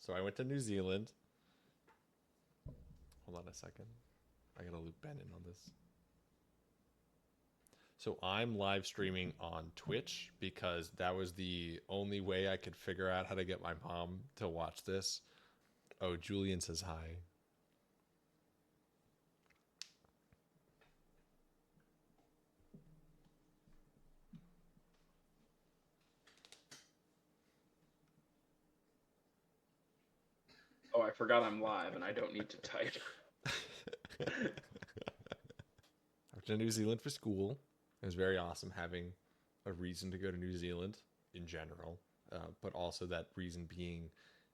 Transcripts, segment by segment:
So I went to New Zealand. Hold on a second. I gotta loop Ben in on this. So I'm live streaming on Twitch because that was the only way I could figure out how to get my mom to watch this. Oh, Julian says hi. Oh, I forgot I'm live and I don't need to type. I went to New Zealand for school. It was very awesome having a reason to go to New Zealand in general, but also that reason being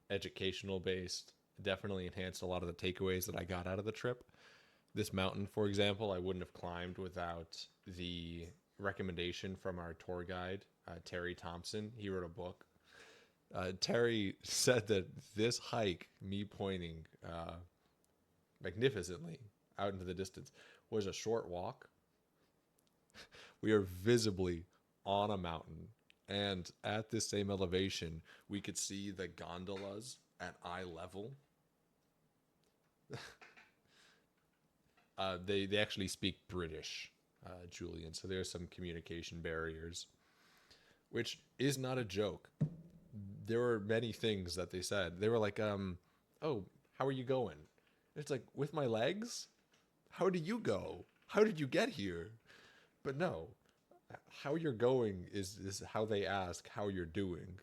educational based. Definitely enhanced a lot of the takeaways that I got out of the trip. This mountain, for example, I wouldn't have climbed without the recommendation from our tour guide, Terry Thompson. He wrote a book. Terry said that this hike, me pointing magnificently out into the distance, was a short walk. We are visibly on a mountain, and at this same elevation, we could see the gondolas at eye level. They actually speak British, Julian, so there's some communication barriers, which is not a joke. There were many things that they said. They were like, "Oh, how are you going?" It's like, "With my legs? How do you go? How did you get here?" But no, how you're going is how they ask how you're doing.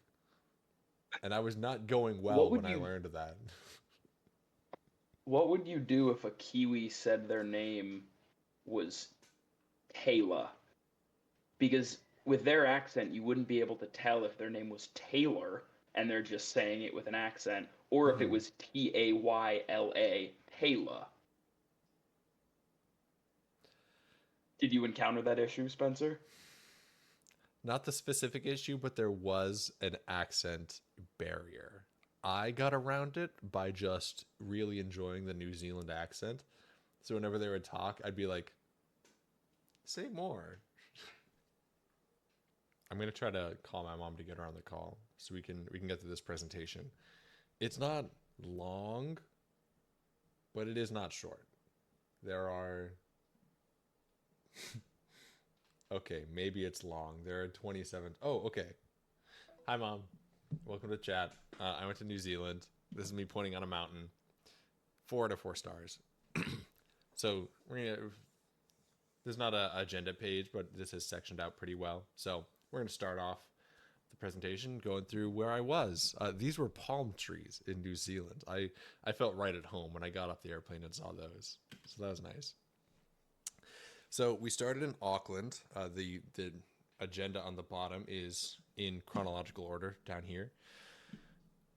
And I was not going What well when would I you learned that. what would you do if a Kiwi said their name was Taylor? Because with their accent, you wouldn't be able to tell if their name was Taylor and they're just saying it with an accent, or if it Hmm. was Tayla, Taylor. Did you encounter that issue, Spencer? Not the specific issue, but there was an accent barrier. I got around it by just really enjoying the New Zealand accent. So whenever they would talk, I'd be like, say more. I'm gonna try to call my mom to get her on the call so we can get through this presentation. It's not long, but it is not short. There are okay, maybe it's long. There are 27. Oh, okay. Hi, mom. Welcome to chat. I went to New Zealand. This is me pointing on a mountain. 4 out of 4 stars. So we're gonna. There's not a agenda page, but this is sectioned out pretty well. So we're gonna start off the presentation going through where I was. These were palm trees in New Zealand. I felt right at home when I got off the airplane and saw those. So that was nice. So we started in Auckland. The agenda on the bottom is in chronological order down here.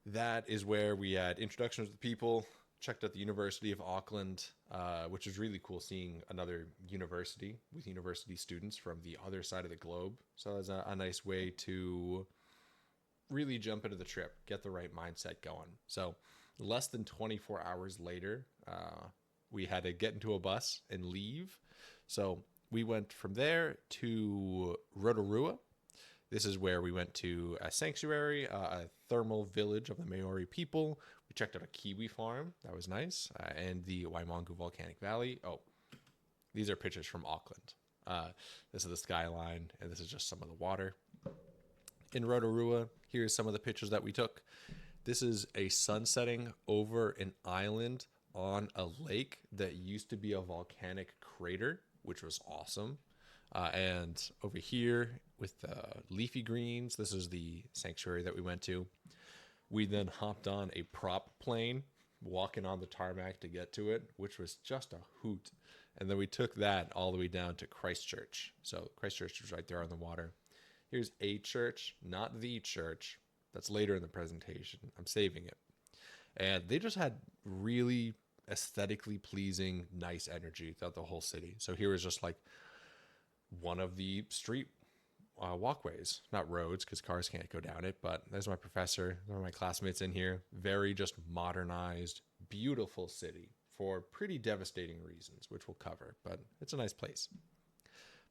That is where we had introductions to the people, checked out the University of Auckland, which was really cool seeing another university with university students from the other side of the globe. So it was a nice way to really jump into the trip, get the right mindset going. So less than 24 hours later, we had to get into a bus and leave. So we went from there to Rotorua. This is where we went to a sanctuary, a thermal village of the Maori people. We checked out a kiwi farm. That was nice. And the Waimangu Volcanic Valley. Oh, these are pictures from Auckland. This is the skyline, and this is just some of the water. In Rotorua, here's some of the pictures that we took. This is a sun setting over an island on a lake that used to be a volcanic crater, which was awesome. And over here with the leafy greens, this is the sanctuary that we went to. We then hopped on a prop plane, walking on the tarmac to get to it, which was just a hoot. And then we took that all the way down to Christchurch. So Christchurch was right there on the water. Here's a church, not the church. That's later in the presentation. I'm saving it. And they just had really aesthetically pleasing, nice energy throughout the whole city. So here was just like one of the street walkways, not roads, because cars can't go down it. But there's my professor, one of my classmates in here. Very just modernized, beautiful city for pretty devastating reasons, which we'll cover. But it's a nice place.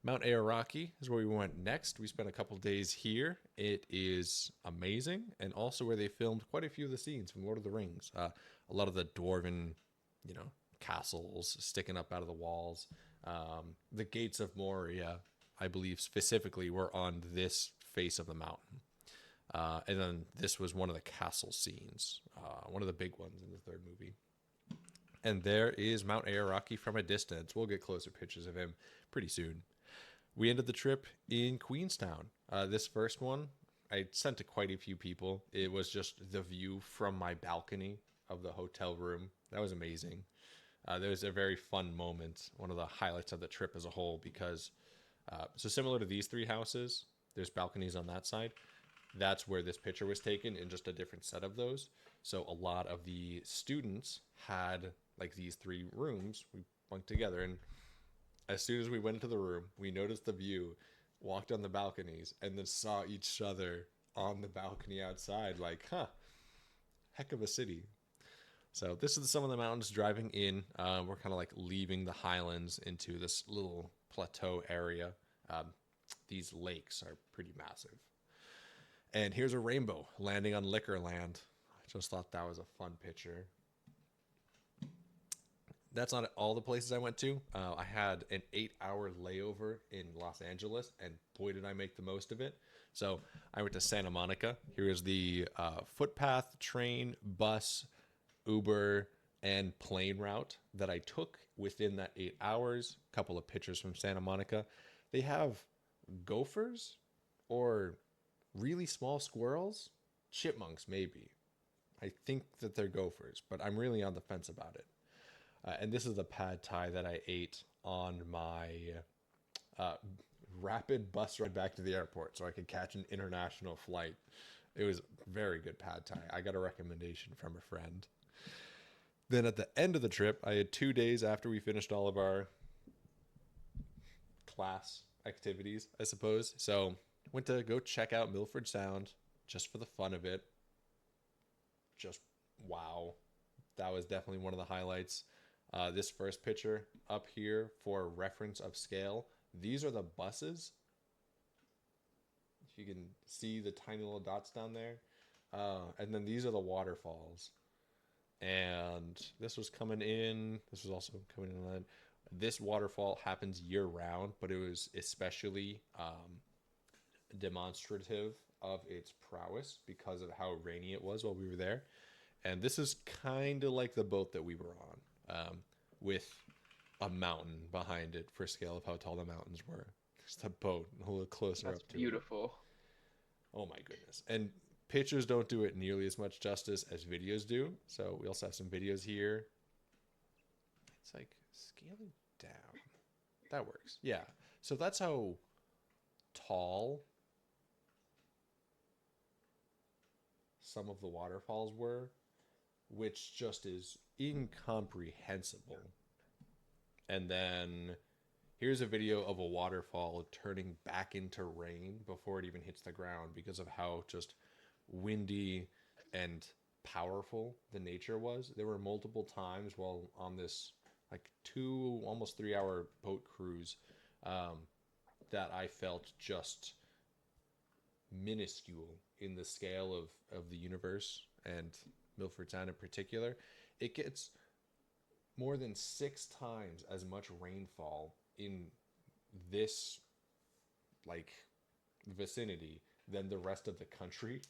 Mount Aoraki is where we went next. We spent a couple days here. It is amazing, and also where they filmed quite a few of the scenes from Lord of the Rings. A lot of the dwarven, castles sticking up out of the walls. The gates of Moria, I believe specifically, were on this face of the mountain. And then this was one of the castle scenes, one of the big ones in the third movie. And there is Mount Aoraki from a distance. We'll get closer pictures of him pretty soon. We ended the trip in Queenstown. This first one, I sent to quite a few people. It was just the view from my balcony of the hotel room. That was amazing. There was a very fun moment, one of the highlights of the trip as a whole, because so similar to these three houses, there's balconies on that side. That's where this picture was taken in just a different set of those. So a lot of the students had like these three rooms. We bunked together, and as soon as we went into the room, we noticed the view, walked on the balconies, and then saw each other on the balcony outside. Like, heck of a city. So this is some of the mountains driving in. We're kind of like leaving the highlands into this little plateau area. These lakes are pretty massive. And here's a rainbow landing on Liquorland. I just thought that was a fun picture. That's not all the places I went to. I had an 8-hour layover in Los Angeles, and boy, did I make the most of it. So I went to Santa Monica. Here is the footpath, train, bus, Uber, and plane route that I took within that 8 hours. A couple of pictures from Santa Monica. They have gophers or really small squirrels, chipmunks maybe. I think that they're gophers, but I'm really on the fence about it. And this is the pad thai that I ate on my rapid bus ride back to the airport so I could catch an international flight. It was very good pad thai. I got a recommendation from a friend. Then at the end of the trip, I had 2 days after we finished all of our class activities, I suppose. So went to go check out Milford Sound just for the fun of it. Just wow. That was definitely one of the highlights. This first picture up here for reference of scale. These are the buses. If you can see the tiny little dots down there. And then these are the waterfalls. And this was coming in. This was also coming in. This waterfall happens year round, but it was especially demonstrative of its prowess because of how rainy it was while we were there. And this is kind of like the boat that we were on, with a mountain behind it for scale of how tall the mountains were. Just a boat a little closer That's up to beautiful. it. Oh my goodness. And pictures don't do it nearly as much justice as videos do. So we also have some videos here. It's like scaling down. That works. Yeah. So that's how tall some of the waterfalls were, which just is incomprehensible. And then here's a video of a waterfall turning back into rain before it even hits the ground because of how just windy and powerful the nature was. There were multiple times while on this like 2 almost 3 hour boat cruise that I felt just minuscule in the scale of the universe and Milford Sound in particular. It gets more than 6 times as much rainfall in this like vicinity than the rest of the country,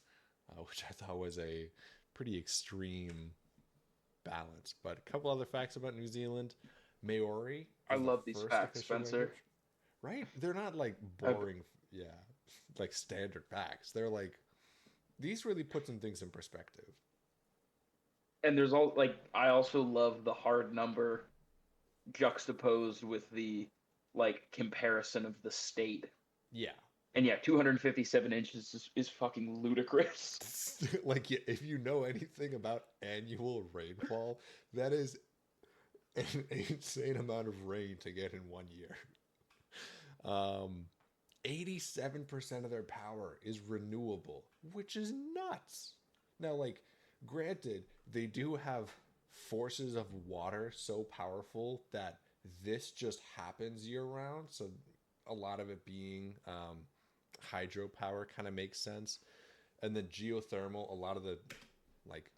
which I thought was a pretty extreme balance. But a couple other facts about New Zealand. Maori I is the love these first facts, official Spencer. language. Right? They're not like boring, yeah, like standard facts. They're like, these really put some things in perspective. And there's all like I also love the hard number juxtaposed with the like comparison of the state. Yeah. And yeah, 257 inches is fucking ludicrous. Like, if you know anything about annual rainfall, that is an insane amount of rain to get in one year. 87% of their power is renewable, which is nuts. Now, like, granted, they do have forces of water so powerful that this just happens year round. So a lot of it being hydropower kind of makes sense. And then geothermal, a lot of the like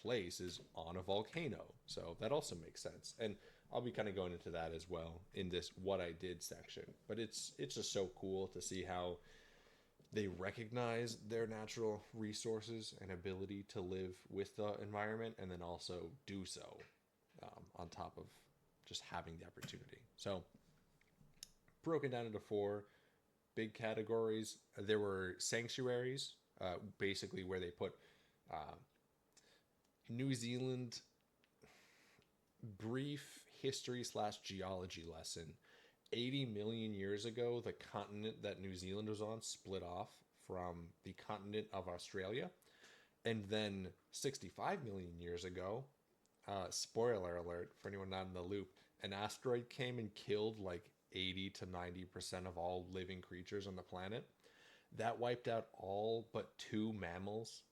place is on a volcano, so that also makes sense. And I'll be kind of going into that as well in this what I did section. But it's just so cool to see how they recognize their natural resources and ability to live with the environment, and then also do so on top of just having the opportunity. So broken down into four big categories. There were sanctuaries, basically where they put uh, New Zealand brief history slash geology lesson. 80 million years ago, the continent that New Zealand was on split off from the continent of Australia. And then 65 million years ago, spoiler alert for anyone not in the loop, an asteroid came and killed like 80 to 90% of all living creatures on the planet. That wiped out all but two mammals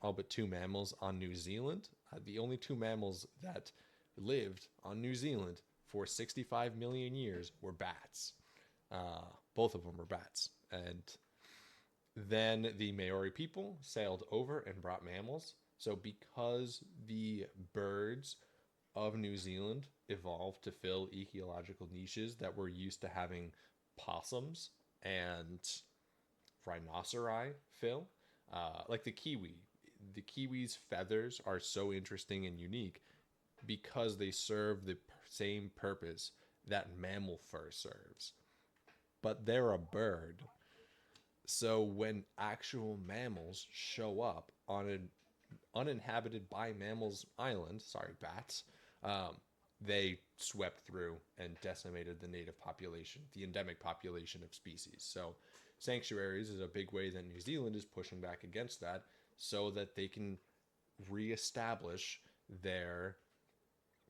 on New Zealand. The only two mammals that lived on New Zealand for 65 million years were bats. Both of them were bats. And then the Maori people sailed over and brought mammals. So because the birds of New Zealand evolved to fill ecological niches that were used to having possums and rhinoceri fill, like the kiwi. The kiwi's feathers are so interesting and unique because they serve the same purpose that mammal fur serves. But they're a bird. So when actual mammals show up on an uninhabited by mammals island, sorry, bats, they swept through and decimated the native population, the endemic population of species. So sanctuaries is a big way that New Zealand is pushing back against that so that they can reestablish their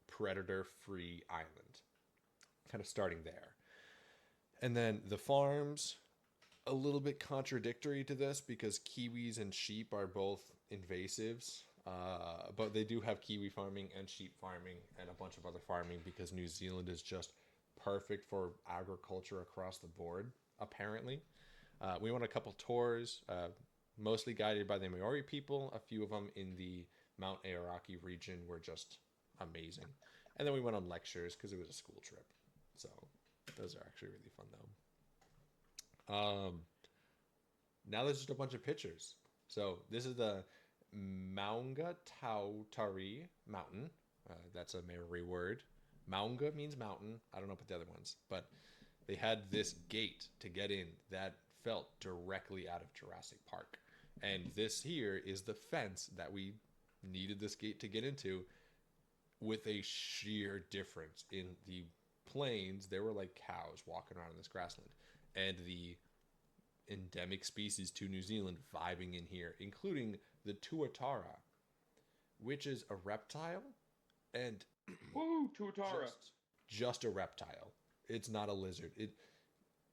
predator-free island. Kind of starting there. And then the farms, a little bit contradictory to this because kiwis and sheep are both invasives. But they do have kiwi farming and sheep farming and a bunch of other farming because New Zealand is just perfect for agriculture across the board, apparently. We went a couple tours, mostly guided by the Maori people. A few of them in the Mount Aoraki region were just amazing. And then we went on lectures because it was a school trip. So those are actually really fun, though. Now there's just a bunch of pictures. So this is the Maunga Tautari Mountain. That's a Maori word. Maunga means mountain. I don't know about the other ones, but they had this gate to get in that felt directly out of Jurassic Park. And this here is the fence that we needed this gate to get into, with a sheer difference in the plains. There were like cows walking around in this grassland, and the endemic species to New Zealand vibing in here, including the tuatara, which is a reptile, and Woo, tuatara! Just a reptile. It's not a lizard. The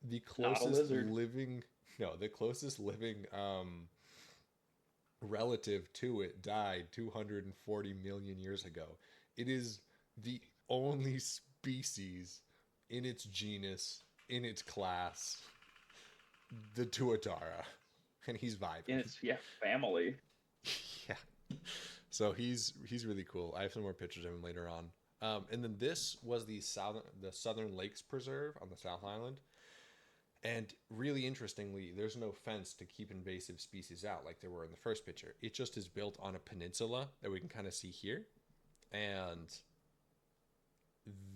Not a closest lizard. living the closest living relative to it died 240 million years ago. It is the only species in its genus, in its class, the tuatara, and he's vibing. In its family. Yeah. So he's really cool. I have some more pictures of him later on. And then this was the Southern Lakes Preserve on the South Island. And really interestingly, there's no fence to keep invasive species out like there were in the first picture. It just is built on a peninsula that we can kind of see here. And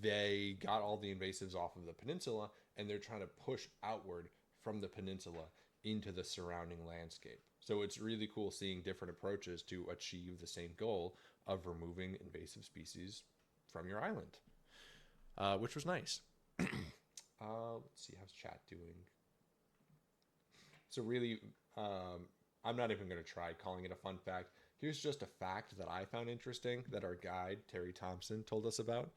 they got all the invasives off of the peninsula, and they're trying to push outward from the peninsula into the surrounding landscape. So it's really cool seeing different approaches to achieve the same goal of removing invasive species from your island, which was nice. Let's see, how's chat doing? So really, I'm not even going to try calling it a fun fact. Here's just a fact that I found interesting that our guide, Terry Thompson, told us about.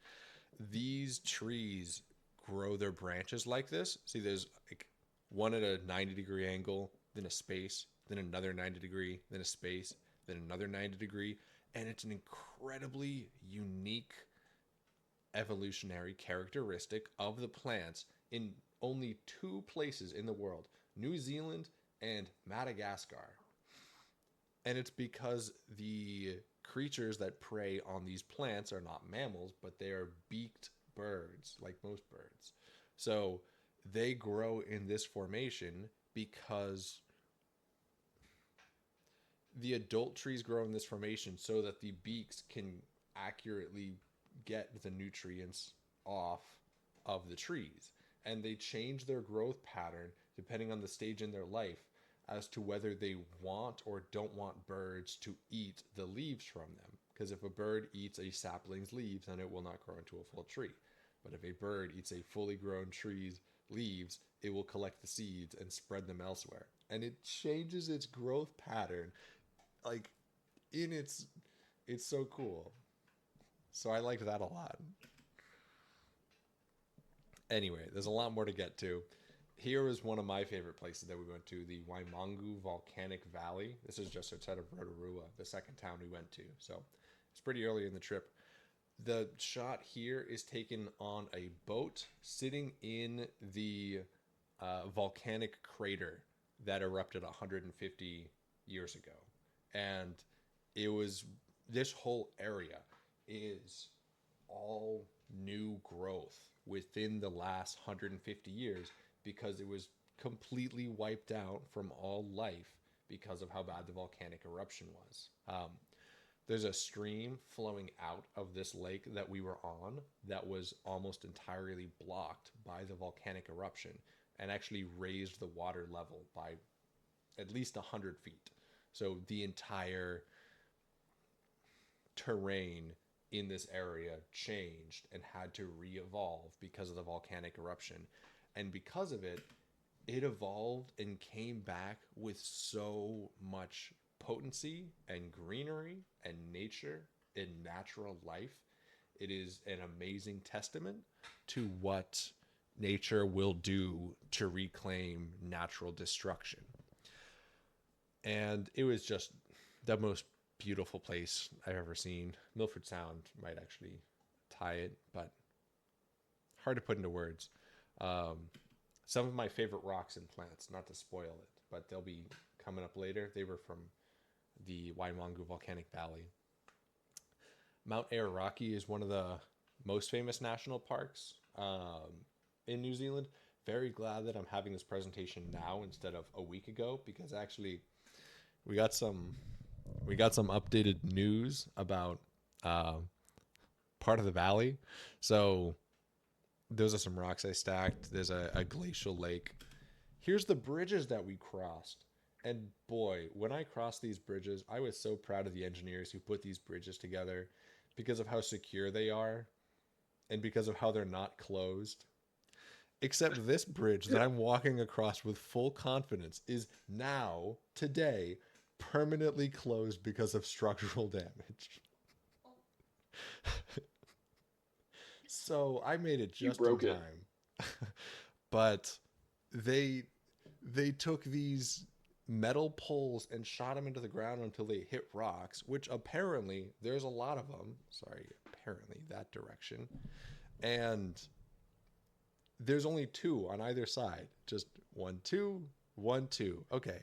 These trees grow their branches like this. See, there's like one at a 90-degree angle, then a space, then another 90-degree, then a space, then another 90-degree. And it's an incredibly unique evolutionary characteristic of the plants in only two places in the world, New Zealand and Madagascar. And it's because the creatures that prey on these plants are not mammals, but they are beaked birds, like most birds. So they grow in this formation because the adult trees grow in this formation so that the beaks can accurately get the nutrients off of the trees. And they change their growth pattern depending on the stage in their life as to whether they want or don't want birds to eat the leaves from them. Because if a bird eats a sapling's leaves, then it will not grow into a full tree. But if a bird eats a fully grown tree's leaves, it will collect the seeds and spread them elsewhere. And it changes its growth pattern. Like, it's so cool. So I liked that a lot. Anyway, there's a lot more to get to. Here is one of my favorite places that we went to, the Waimangu Volcanic Valley. This is just outside of Rotorua, the second town we went to. So it's pretty early in the trip. The shot here is taken on a boat sitting in the volcanic crater that erupted 150 years ago. And it was, this whole area is all new growth within the last 150 years because it was completely wiped out from all life because of how bad the volcanic eruption was. There's a stream flowing out of this lake that we were on that was almost entirely blocked by the volcanic eruption and actually raised the water level by at least 100 feet. So the entire terrain in this area changed and had to re-evolve because of the volcanic eruption. And because of it, it evolved and came back with so much potency and greenery and nature and natural life. It is an amazing testament to what nature will do to reclaim natural destruction. And it was just the most beautiful place I've ever seen. Milford Sound might actually tie it, but hard to put into words. Some of my favorite rocks and plants, not to spoil it, but they'll be coming up later. They were from the Waimangu Volcanic Valley. Mount Aoraki is one of the most famous national parks in New Zealand. Very glad that I'm having this presentation now instead of a week ago, because actually we got some updated news about part of the valley. So those are some rocks I stacked. There's a glacial lake. Here's the bridges that we crossed. And boy, when I crossed these bridges, I was so proud of the engineers who put these bridges together because of how secure they are and because of how they're not closed. Except this bridge that I'm walking across with full confidence is now, today, permanently closed because of structural damage. So I made it just in time. But they took these metal poles and shot them into the ground until they hit rocks, which apparently there's a lot of them. Sorry, apparently that direction. And there's only two on either side. Just 1, 2, 1, 2. Okay.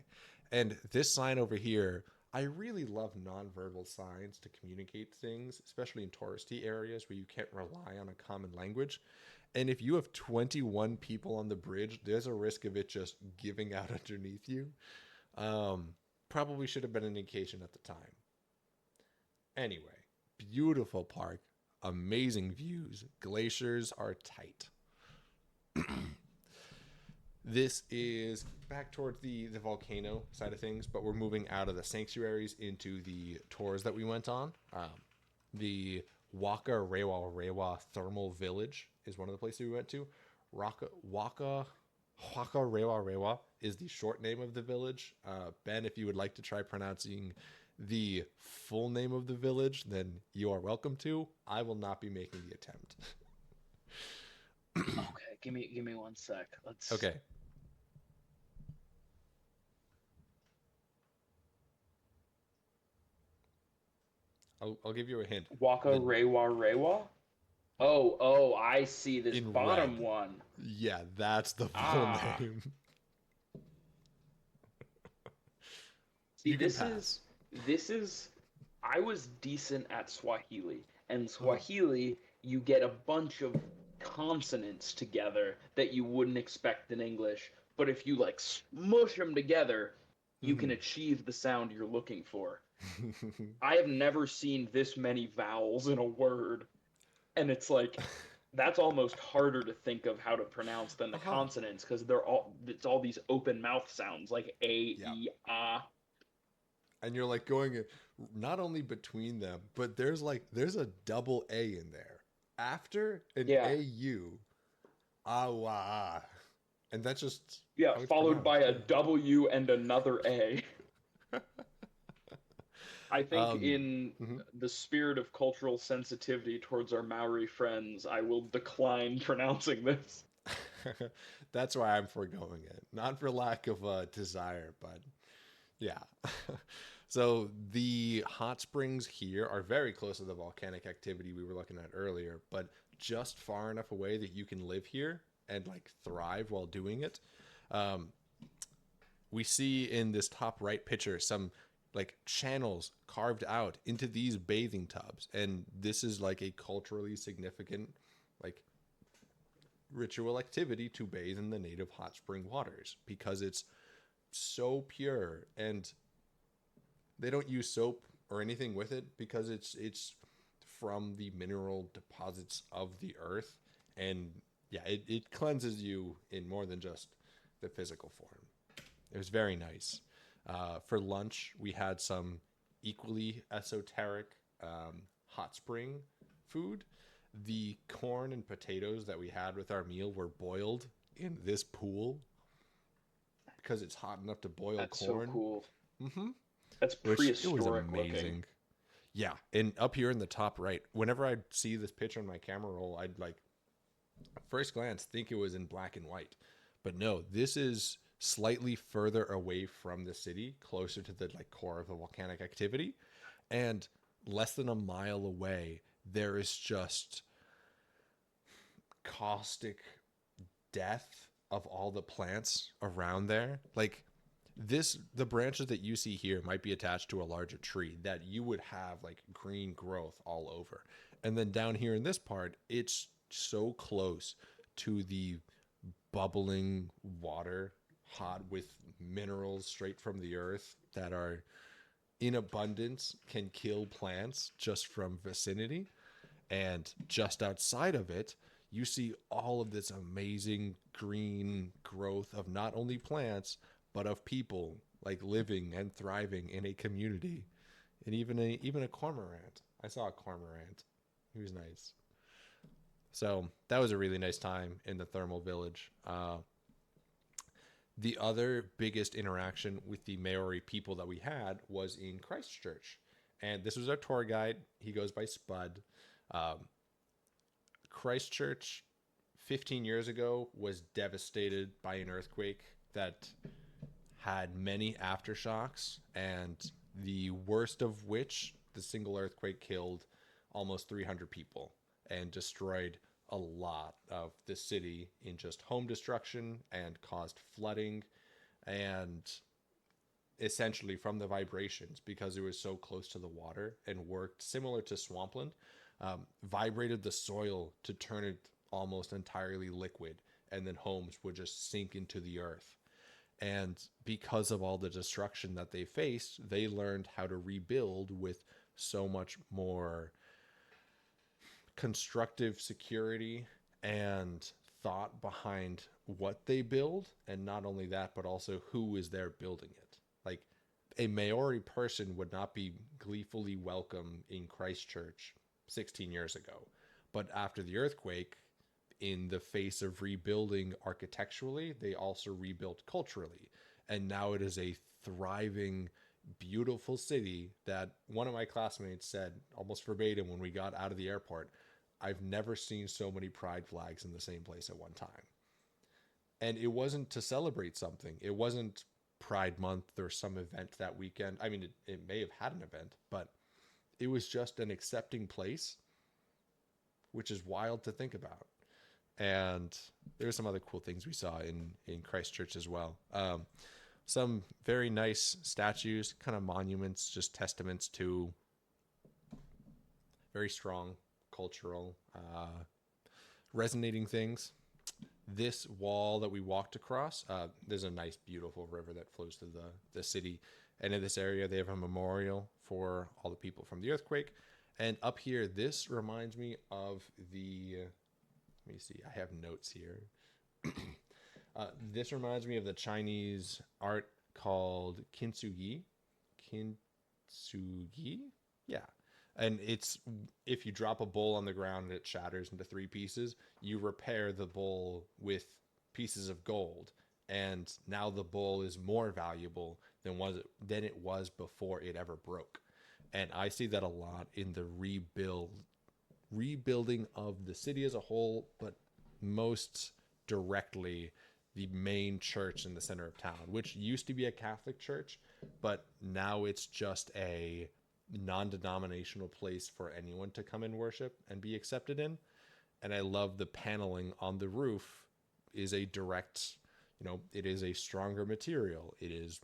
And this sign over here, I really love nonverbal signs to communicate things, especially in touristy areas where you can't rely on a common language. And if you have 21 people on the bridge, there's a risk of it just giving out underneath you. Probably should have been an indication at the time. Anyway, beautiful park, amazing views. Glaciers are tight. This is back towards the volcano side of things, but we're moving out of the sanctuaries into the tours that we went on. The Waka Rewa Rewa Thermal Village is one of the places we went to. Waka Rewa Rewa is the short name of the village. Ben, if you would like to try pronouncing the full name of the village, then you are welcome to. I will not be making the attempt. Okay, give me 1 sec. Let's. Okay. I'll give you a hint. Waka Rewa Rewa? Oh, I see this in bottom red. one. Yeah, that's the full Ah, name. see, You can pass. this is I was decent at Swahili, and Uh-huh. Swahili you get a bunch of consonants together that you wouldn't expect in English, but if you like smush them together, you can Mhm. achieve the sound you're looking for. I have never seen this many vowels in a word, and it's like that's almost harder to think of how to pronounce than the Uh-huh. consonants because it's all these open mouth sounds like a, Yeah. e, ah. And you're like going not only between them, but there's a double A in there. After an Yeah, AU, awa. And that's just yeah, how it's followed by pronounced. a Yeah. W and another A. I think Um in mhm. the spirit of cultural sensitivity towards our Maori friends, I will decline pronouncing this. That's why I'm foregoing it. Not for lack of desire, but yeah. So the hot springs here are very close to the volcanic activity we were looking at earlier, but just far enough away that you can live here and like thrive while doing it. Um, we see in this top right picture some like channels carved out into these bathing tubs, and this is like a culturally significant like ritual activity to bathe in the native hot spring waters because it's so pure, and they don't use soap or anything with it because it's from the mineral deposits of the earth. And yeah, it cleanses you in more than just the physical form. It was very nice. For lunch we had some equally esoteric hot spring food. The corn and potatoes that we had with our meal were boiled in this pool because it's hot enough to boil That's so corn. cool. Mm-hmm. That's Which it was prehistoric looking. amazing. Yeah, and up here in the top right, whenever I see this picture on my camera roll, I'd like first glance think it was in black and white, but no, this is slightly further away from the city, closer to the like core of the volcanic activity, and less than a mile away, there is just caustic death of all the plants around there. Like this, the branches that you see here might be attached to a larger tree that you would have like green growth all over. And then down here in this part, it's so close to the bubbling water, hot with minerals straight from the earth that are in abundance, can kill plants just from vicinity. And just outside of it, you see all of this amazing green growth of not only plants, but of people like living and thriving in a community. And even a cormorant. I saw a cormorant. He was nice. So that was a really nice time in the thermal village. The other biggest interaction with the Maori people that we had was in Christchurch. And this was our tour guide. He goes by Spud. Um, Christchurch 15 years ago was devastated by an earthquake that had many aftershocks, and the worst of which, the single earthquake killed almost 300 people and destroyed a lot of the city in just home destruction and caused flooding and essentially from the vibrations because it was so close to the water and worked similar to swampland, vibrated the soil to turn it almost entirely liquid, and then homes would just sink into the earth. And because of all the destruction that they faced, they learned how to rebuild with so much more constructive security and thought behind what they build. And not only that, but also who is there building it. Like a Maori person would not be gleefully welcome in Christchurch 16 years ago. But after the earthquake, in the face of rebuilding architecturally, they also rebuilt culturally. And now it is a thriving, beautiful city that one of my classmates said almost verbatim when we got out of the airport, I've never seen so many pride flags in the same place at one time. And it wasn't to celebrate something. It wasn't Pride Month or some event that weekend. I mean, it may have had an event, but it was just an accepting place which is wild to think about. And there were some other cool things we saw in Christchurch as well. Some very nice statues, kind of monuments, just testaments to very strong cultural, resonating things. This wall that we walked across, there's a nice, beautiful river that flows through the city. And in this area, they have a memorial for all the people from the earthquake. And up here, this reminds me of let me see, I have notes here. This reminds me of the Chinese art called kintsugi. Kintsugi? Yeah. And it's, if you drop a bowl on the ground and it shatters into three pieces, you repair the bowl with pieces of gold. And now the bowl is more valuable than it was before it ever broke. And I see that a lot in the rebuilding of the city as a whole, but most directly the main church in the center of town, which used to be a Catholic church, but now it's just a non-denominational place for anyone to come and worship and be accepted in. And I love the paneling on the roof is a direct, it is a stronger material. It is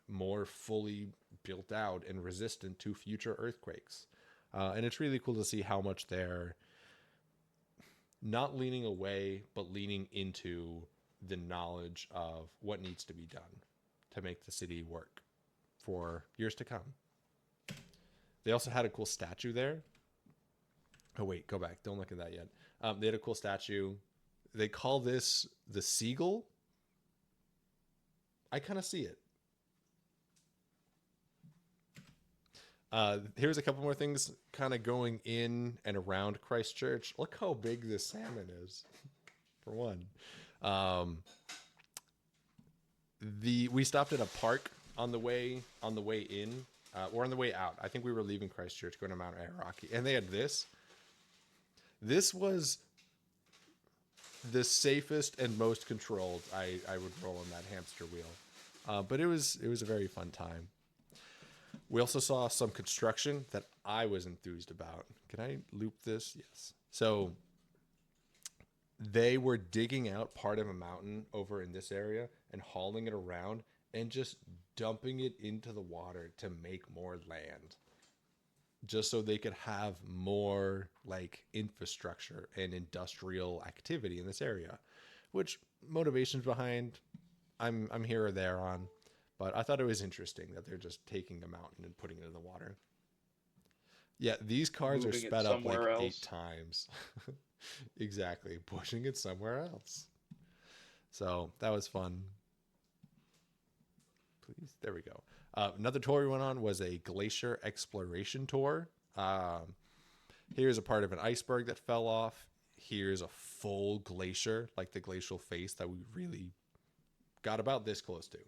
more fully built out and resistant to future earthquakes. And it's really cool to see how much they're not leaning away, but leaning into the knowledge of what needs to be done to make the city work for years to come. They also had a cool statue there. Oh, wait, go back. Don't look at that yet. They had a cool statue. They call this the Seagull. I kind of see it. Here's a couple more things kind of going in and around Christchurch. Look how big this salmon is, for one. We stopped at a park on the way in, or on the way out. I think we were leaving Christchurch going to Mount Aoraki, and they had this. This was the safest and most controlled I would roll on that hamster wheel, but it was a very fun time. We also saw some construction that I was enthused about. Can I loop this? Yes. So they were digging out part of a mountain over in this area and hauling it around and just dumping it into the water to make more land, just so they could have more like infrastructure and industrial activity in this area, which motivations behind I'm here or there on. But I thought it was interesting that they're just taking a mountain and putting it in the water. Yeah, these cars are sped up like 8 times. Exactly. Pushing it somewhere else. So that was fun. Please. There we go. Another tour we went on was a glacier exploration tour. Here's a part of an iceberg that fell off. Here's a full glacier, like the glacial face that we really got about this close to.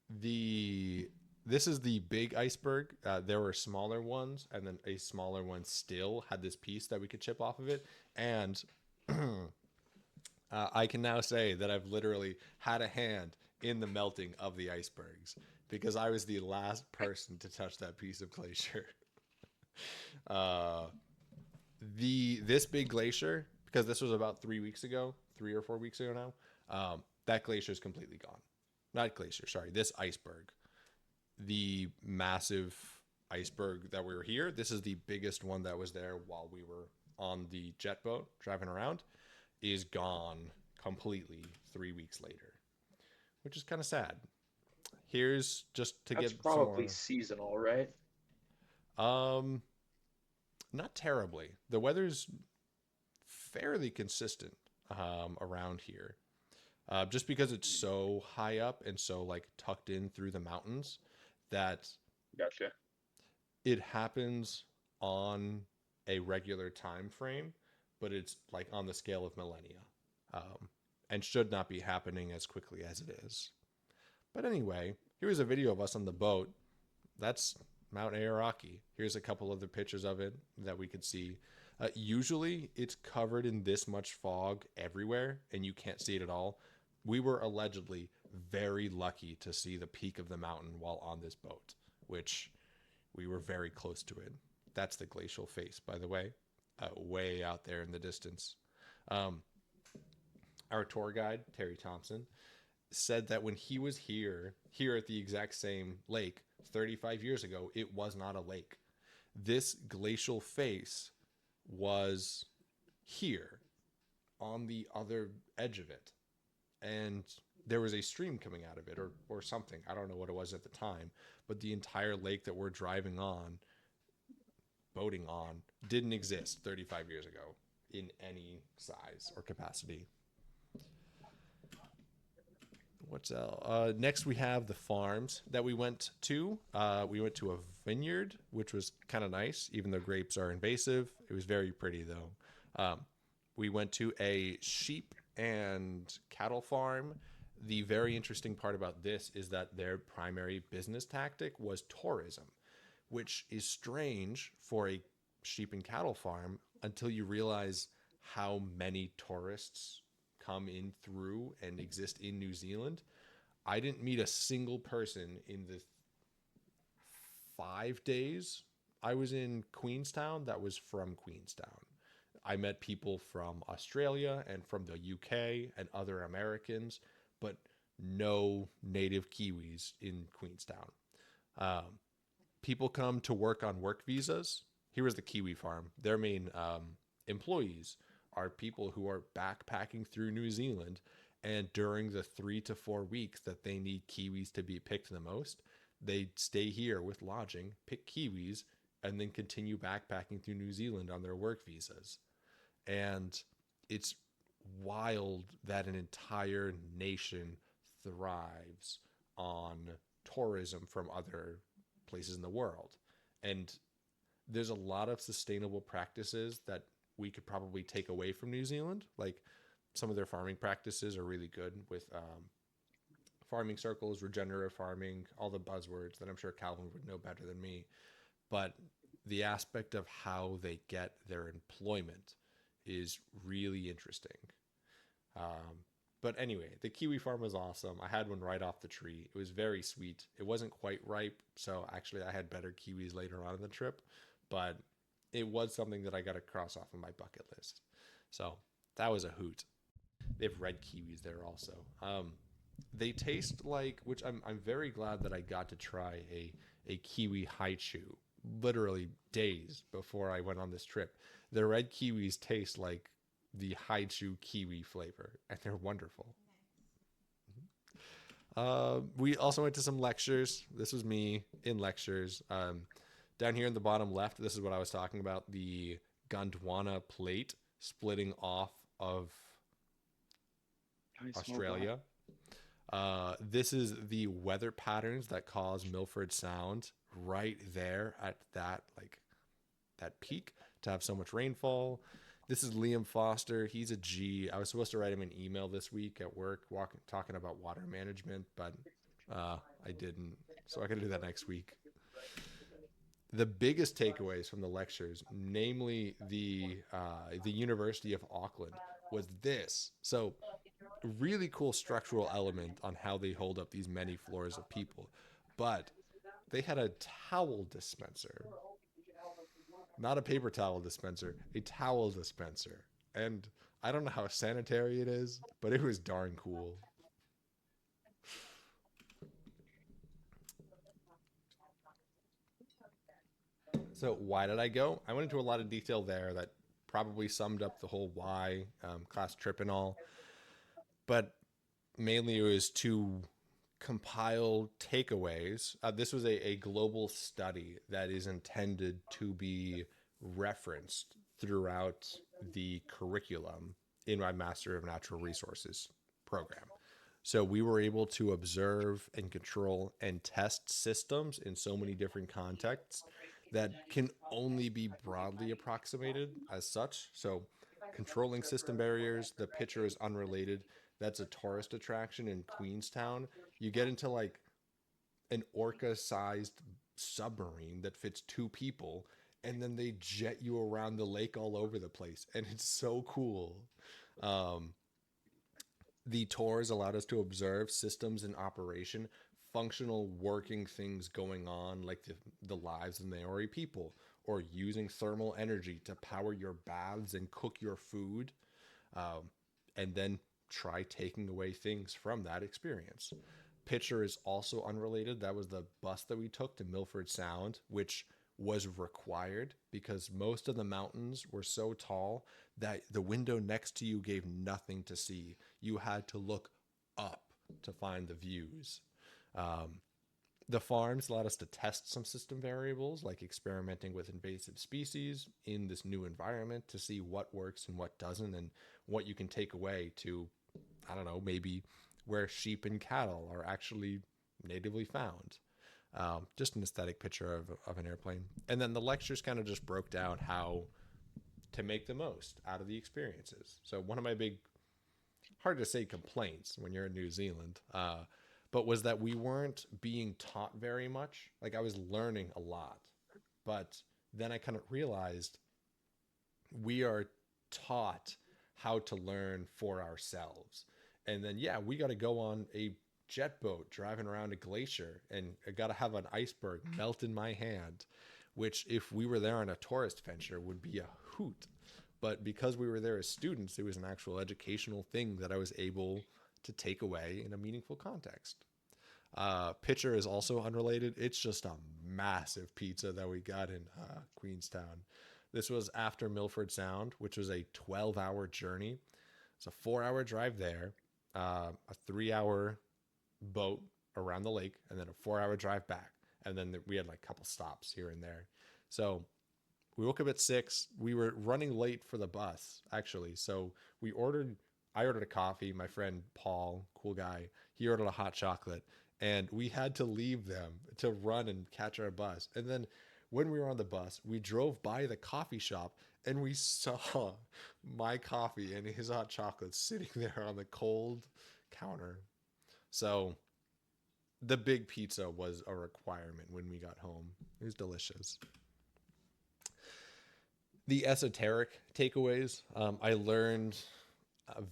This is the big iceberg. There were smaller ones, and then a smaller one still had this piece that we could chip off of it. And I can now say that I've literally had a hand in the melting of the icebergs because I was the last person to touch that piece of glacier. This big glacier, because this was about 3 or 4 weeks ago now, that glacier is completely gone. Not glacier, sorry, this iceberg. The massive iceberg that we were here, this is the biggest one that was there while we were on the jet boat driving around, is gone completely 3 weeks later, which is kind of sad. Here's just to That's get probably seasonal, right? Not terribly. The weather's fairly consistent around here. Just because it's so high up and so like tucked in through the mountains that Gotcha. It happens on a regular time frame, but it's like on the scale of millennia, and should not be happening as quickly as it is. But anyway, here's a video of us on the boat. That's Mount Aoraki. Here's a couple of the pictures of it that we could see. Usually it's covered in this much fog everywhere and you can't see it at all. We were allegedly very lucky to see the peak of the mountain while on this boat, which we were very close to it. That's the glacial face, by the way, way out there in the distance. Um, our tour guide, Terry Thompson, said that when he was here at the exact same lake 35 years ago, it was not a lake. This glacial face was here on the other edge of it. And there was a stream coming out of it or something. I don't know what it was at the time, but the entire lake that we're driving on, boating on, didn't exist 35 years ago in any size or capacity. What's else? Next, we have the farms that we went to. We went to a vineyard, which was kind of nice, even though grapes are invasive. It was very pretty, though. We went to a sheep and cattle farm. The very interesting part about this is that their primary business tactic was tourism, which is strange for a sheep and cattle farm until you realize how many tourists come in through and exist in New Zealand. I didn't meet a single person in the 5 days I was in Queenstown that was from Queenstown. I met people from Australia and from the UK and other Americans, but no native Kiwis in Queenstown. Um, People come to work on work visas. Here was the Kiwi farm. Their main employees are people who are backpacking through New Zealand. And during the 3 to 4 weeks that they need Kiwis to be picked the most, they stay here with lodging, pick Kiwis, and then continue backpacking through New Zealand on their work visas. And it's wild that an entire nation thrives on tourism from other places in the world. And there's a lot of sustainable practices that we could probably take away from New Zealand. Like some of their farming practices are really good with farming circles, regenerative farming, all the buzzwords that I'm sure Calvin would know better than me. But the aspect of how they get their employment is really interesting. But anyway, the kiwi farm was awesome. I had one right off the tree. It was very sweet. It wasn't quite ripe, so actually I had better kiwis later on in the trip, but it was something that I got to cross off on my bucket list. So that was a hoot. They have red kiwis there also. They taste like, which I'm very glad that I got to try a kiwi haichu literally days before I went on this trip. The red kiwis taste like the haichu kiwi flavor, and they're wonderful. We also went to some lectures. This was me in lectures. Down here in the bottom left, this is what I was talking about, the Gondwana plate splitting off of Australia. This is the weather patterns that cause Milford Sound right there at that peak to have so much rainfall. This is Liam Foster. He's a G. I was supposed to write him an email this week at work talking about water management, but I didn't. So I got to do that next week. The biggest takeaways from the lectures, namely the University of Auckland, was this. So really cool structural element on how they hold up these many floors of people. But they had a towel dispenser. Not a paper towel dispenser, a towel dispenser. And I don't know how sanitary it is, but it was darn cool. So why did I go? I went into a lot of detail there that probably summed up the whole why class trip and all. But mainly it was to compile takeaways. This was a global study that is intended to be referenced throughout the curriculum in my Master of Natural Resources program. So we were able to observe and control and test systems in so many different contexts that can only be broadly approximated as such. So controlling system barriers, the picture is unrelated. That's a tourist attraction in Queenstown. You get into like an orca-sized submarine that fits 2 people, and then they jet you around the lake all over the place, and it's so cool. The tours allowed us to observe systems in operation functional working things going on, like the lives of the Maori people, or using thermal energy to power your baths and cook your food, and then try taking away things from that experience. Pitcher is also unrelated. That was the bus that we took to Milford Sound, which was required because most of the mountains were so tall that the window next to you gave nothing to see. You had to look up to find the views. The farms allowed us to test some system variables, like experimenting with invasive species in this new environment to see what works and what doesn't, and what you can take away to, I don't know, maybe where sheep and cattle are actually natively found. Just an aesthetic picture of an airplane. And then the lectures kind of just broke down how to make the most out of the experiences. So one of my big, hard to say complaints when you're in New Zealand, but was that we weren't being taught very much. Like, I was learning a lot, but then I kind of realized we are taught how to learn for ourselves. And then, yeah, we got to go on a jet boat driving around a glacier, and I got to have an iceberg melt in my hand, which, if we were there on a tourist venture, would be a hoot. But because we were there as students, it was an actual educational thing that I was able to take away in a meaningful context. Pitcher is also unrelated. It's just a massive pizza that we got in Queenstown. This was after Milford Sound, which was a 12-hour journey. It's a 4-hour drive there, a 3-hour boat around the lake, and then a 4-hour drive back. And then we had like a couple stops here and there. So we woke up at 6. We were running late for the bus, actually. So I ordered a coffee. My friend Paul, cool guy, he ordered a hot chocolate. And we had to leave them to run and catch our bus. And then when we were on the bus, we drove by the coffee shop and we saw my coffee and his hot chocolate sitting there on the cold counter. So the big pizza was a requirement when we got home. It was delicious. The esoteric takeaways, I learned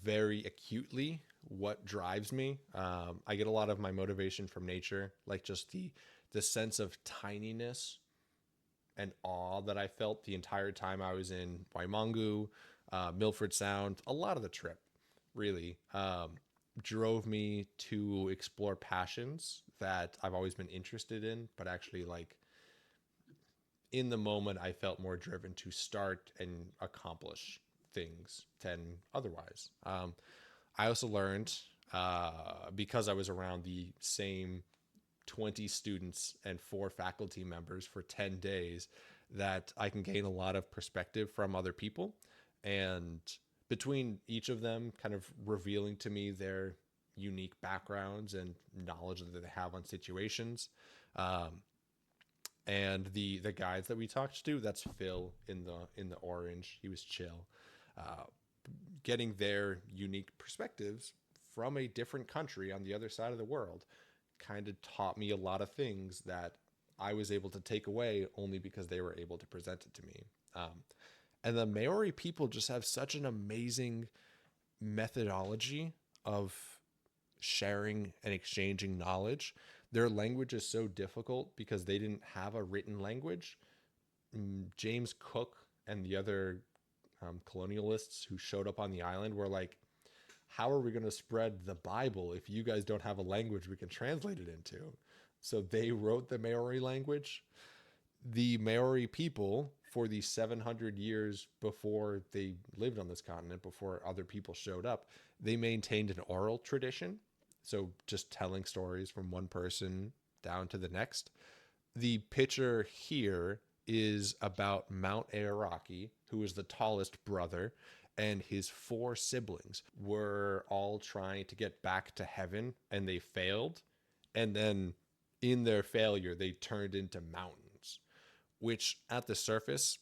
very acutely what drives me. I get a lot of my motivation from nature, like just the sense of tininess and awe that I felt the entire time I was in Waimangu, Milford Sound. A lot of the trip, really, drove me to explore passions that I've always been interested in, but actually, like, in the moment, I felt more driven to start and accomplish things than otherwise. I also learned, because I was around the same 20 students and 4 faculty members for 10 days, that I can gain a lot of perspective from other people. And between each of them kind of revealing to me their unique backgrounds and knowledge that they have on situations. And the guides that we talked to, that's Phil in the orange. He was chill. Getting their unique perspectives from a different country on the other side of the world kind of taught me a lot of things that I was able to take away only because they were able to present it to me. And the Maori people just have such an amazing methodology of sharing and exchanging knowledge. Their language is so difficult because they didn't have a written language. James Cook and the other colonialists who showed up on the island were like, how are we going to spread the Bible if you guys don't have a language we can translate it into? So they wrote the Maori language. The Maori people, for the 700 years before they lived on this continent, before other people showed up, they maintained an oral tradition. So just telling stories from one person down to the next. The picture here is about Mount Aoraki, who is the tallest brother, and his 4 siblings were all trying to get back to heaven, and they failed. And then in their failure, they turned into mountains, which at the surface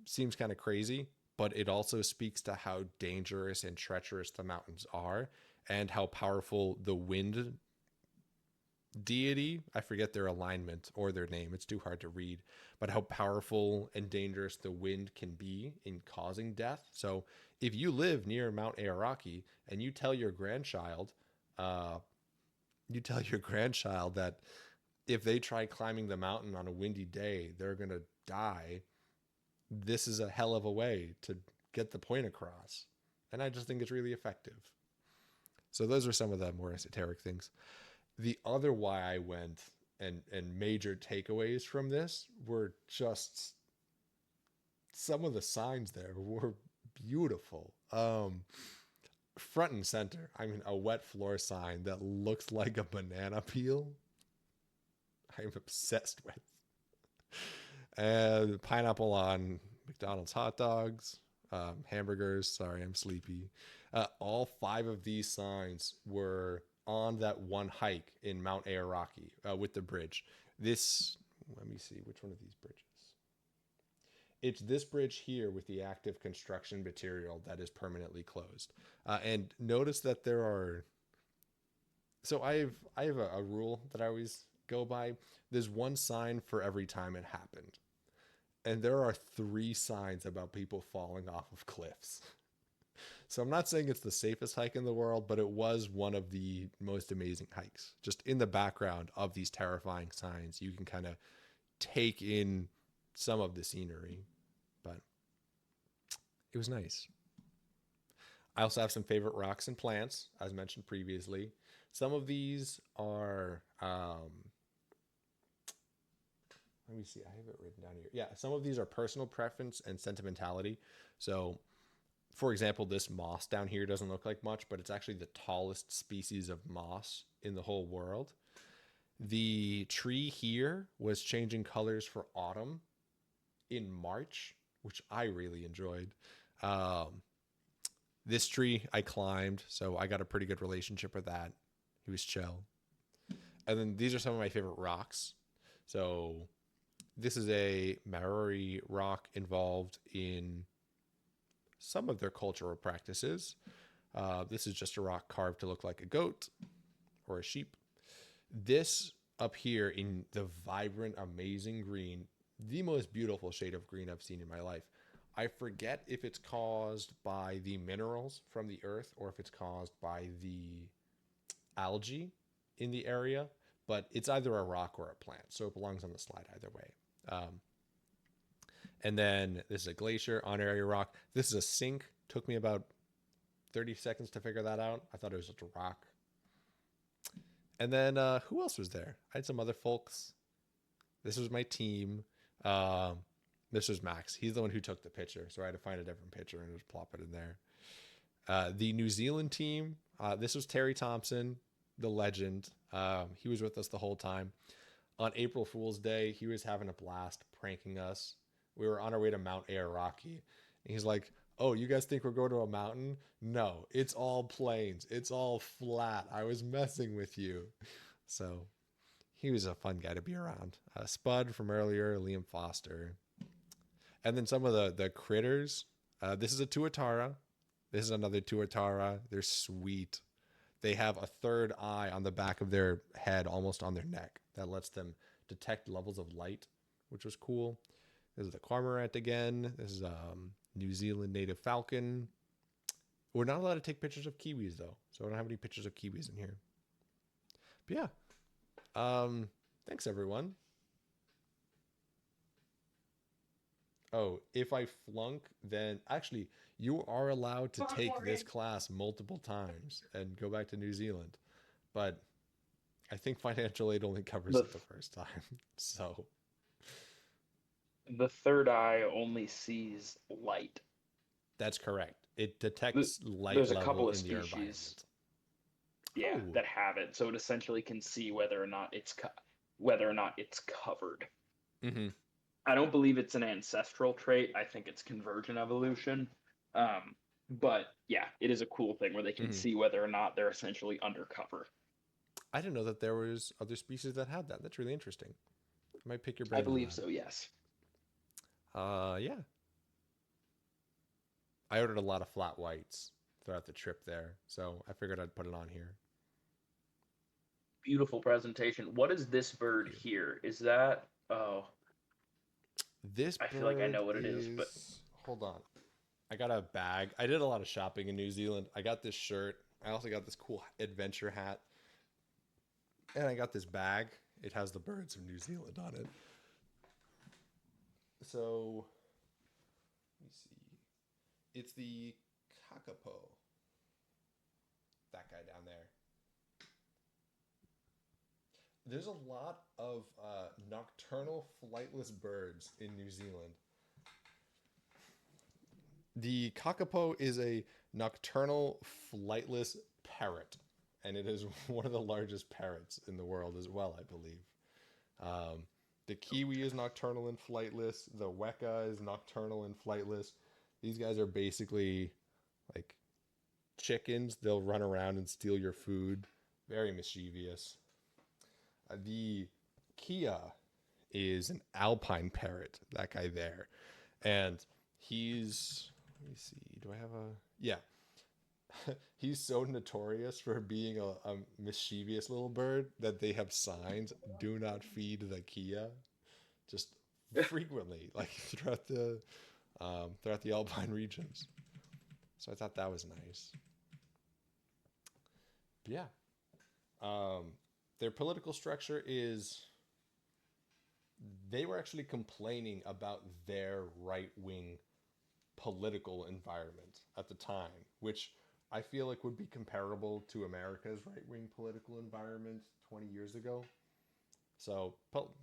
seems kind of crazy, but it also speaks to how dangerous and treacherous the mountains are and how powerful the wind deity, I forget their alignment or their name, it's too hard to read, but how powerful and dangerous the wind can be in causing death. So if you live near Mount Aoraki and you tell your grandchild, you tell your grandchild that if they try climbing the mountain on a windy day, they're going to die. This is a hell of a way to get the point across. And I just think it's really effective. So those are some of the more esoteric things. The other why I went and major takeaways from this were just some of the signs there were beautiful. Front and center, I mean, a wet floor sign that looks like a banana peel. I'm obsessed with. And pineapple on McDonald's hot dogs, hamburgers. Sorry, I'm sleepy. All 5 of these signs were on that one hike in Mount Aoraki with the bridge. This, let me see, which one of these bridges? It's this bridge here with the active construction material that is permanently closed. And notice that there are. So I have a rule that I always go by. There's one sign for every time it happened, and there are 3 signs about people falling off of cliffs. So I'm not saying it's the safest hike in the world, but it was one of the most amazing hikes. Just in the background of these terrifying signs, you can kind of take in some of the scenery, but it was nice. I also have some favorite rocks and plants, as mentioned previously. Some of these are, let me see, I have it written down here. Yeah, some of these are personal preference and sentimentality. So, for example, this moss down here doesn't look like much, but it's actually the tallest species of moss in the whole world. The tree here was changing colors for autumn in March, which I really enjoyed. Um, this tree I climbed, so I got a pretty good relationship with that. He was chill. And then these are some of my favorite rocks. So this is a Maori rock involved in some of their cultural practices. This is just a rock carved to look like a goat or a sheep. This up here in the vibrant, amazing green, the most beautiful shade of green I've seen in my life. I forget if it's caused by the minerals from the earth or if it's caused by the algae in the area, but it's either a rock or a plant, so it belongs on the slide either way. Um, and then this is a glacier, honorary rock. This is a sink. Took me about 30 seconds to figure that out. I thought it was just a rock. And then who else was there? I had some other folks. This was my team. Um, this was Max. He's the one who took the picture, so I had to find a different picture and just plop it in there. The New Zealand team. This was Terry Thompson, the legend. He was with us the whole time. On April Fool's Day, he was having a blast pranking us. We were on our way to Mount Aoraki. And he's like, "Oh, you guys think we're going to a mountain? No, it's all plains. It's all flat. I was messing with you." So he was a fun guy to be around. Spud from earlier, Liam Foster. And then some of the critters. This is a tuatara. This is another tuatara. They're sweet. They have a third eye on the back of their head, almost on their neck, that lets them detect levels of light, which was cool. This is the cormorant again. This is New Zealand native falcon. We're not allowed to take pictures of kiwis though, so I don't have any pictures of kiwis in here. But yeah, thanks everyone. Oh, if I flunk, then actually you are allowed to take this class multiple times and go back to New Zealand, but I think financial aid only covers The it the first time. So the third eye only sees light. that's correct. It Th- detects light There's a level couple of in the species, environment. yeah, Oh, that have it. So it essentially can see whether or not whether or not it's covered. mm-hmm. I don't believe it's an ancestral trait. I think it's convergent evolution. Um, but yeah, it is a cool thing where they can Mm-hmm. see whether or not they're essentially undercover. I didn't know that there was other species that had that. That's really interesting. I might pick your I brain on believe that. so, yes. Yeah. I ordered a lot of flat whites throughout the trip there, so I figured I'd put it on here. Beautiful presentation. What is this bird here? Is that, oh, This I feel like I bird know what it is, but is. Hold on. I got a bag. I did a lot of shopping in New Zealand. I got this shirt. I also got this cool adventure hat. And I got this bag. It has the birds of New Zealand on it. So, let me see. It's the kakapo. That guy down there. There's a lot of nocturnal flightless birds in New Zealand. The kakapo is a nocturnal flightless parrot, and it is one of the largest parrots in the world as well, I believe. Um, the kiwi is nocturnal and flightless. The weka is nocturnal and flightless. These guys are basically like chickens. They'll run around and steal your food. Very mischievous. The Kia is an alpine parrot, that guy there. And he's, let me see, do I have a, yeah. He's so notorious for being a mischievous little bird that they have signs, do not feed the Kia, just frequently, like throughout the alpine regions. So I thought that was nice. But yeah. Their political structure is they were actually complaining about their right wing political environment at the time, which I feel like would be comparable to America's right wing political environment 20 years ago. So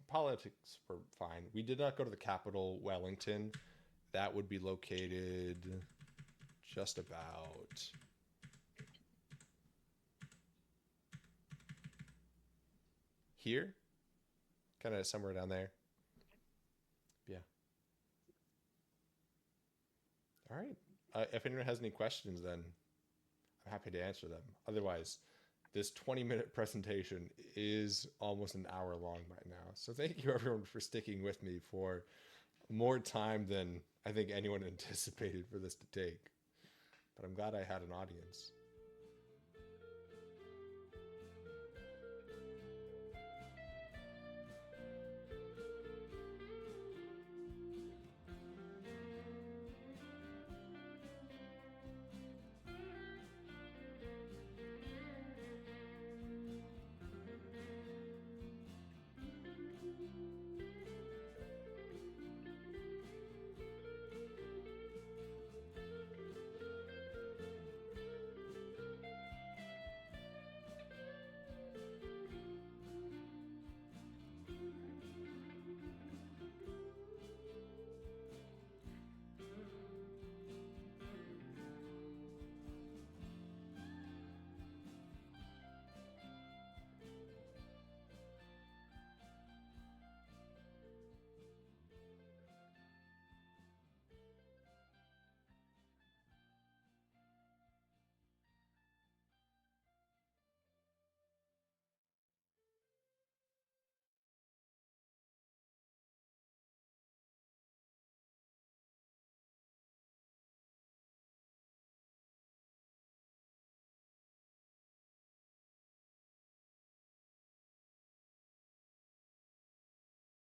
politics were fine. We did not go to the capital, Wellington. That would be located just about here, kind of somewhere down there. Yeah. All right. If anyone has any questions, then I'm happy to answer them. Otherwise, this 20-minute presentation is almost an hour long right now. So thank you everyone for sticking with me for more time than I think anyone anticipated for this to take. But I'm glad I had an audience.